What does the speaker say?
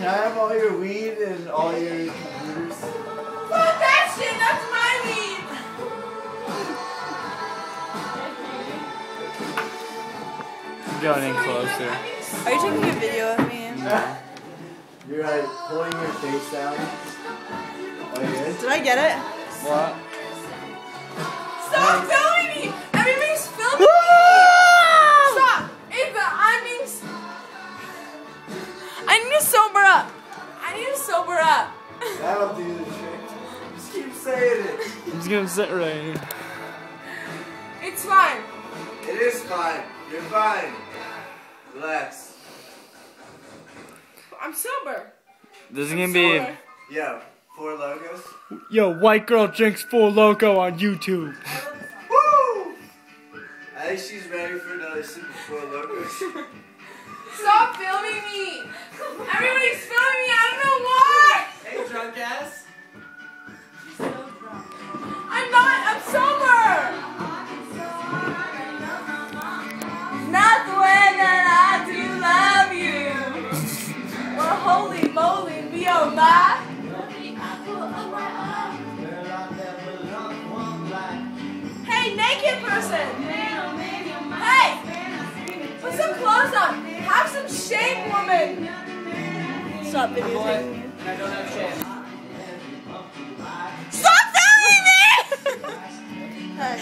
Can I have all your weed and all your computers? Fuck that shit, that's my weed! Going in closer. Are you taking a video of me? You're like pulling your face down. Oh, you good? Did I get it? What? Stop filming me! Everybody's filming me! Stop! Ava, I need to sober up. I need to sober up. That'll do the trick. Just keep saying it. I'm just gonna sit right here. It's fine. It is fine. You're fine. Relax. I'm sober. This is gonna be. Sober. Yo, 4 logos. Yo, white girl drinks Four Loko on YouTube. Woo! I think she's ready for another sip of 4 logos. Stop filming me. Everybody's filming me. I don't know why. Hey, drunk ass. I'm not. I'm sober. Not the way that I do love you. Well, holy moly, me oh my. Hey, naked person. Hey, put some clothes on. Have some shame, woman. Stop videotaping me. I don't have shame. Stop filming me. Hey.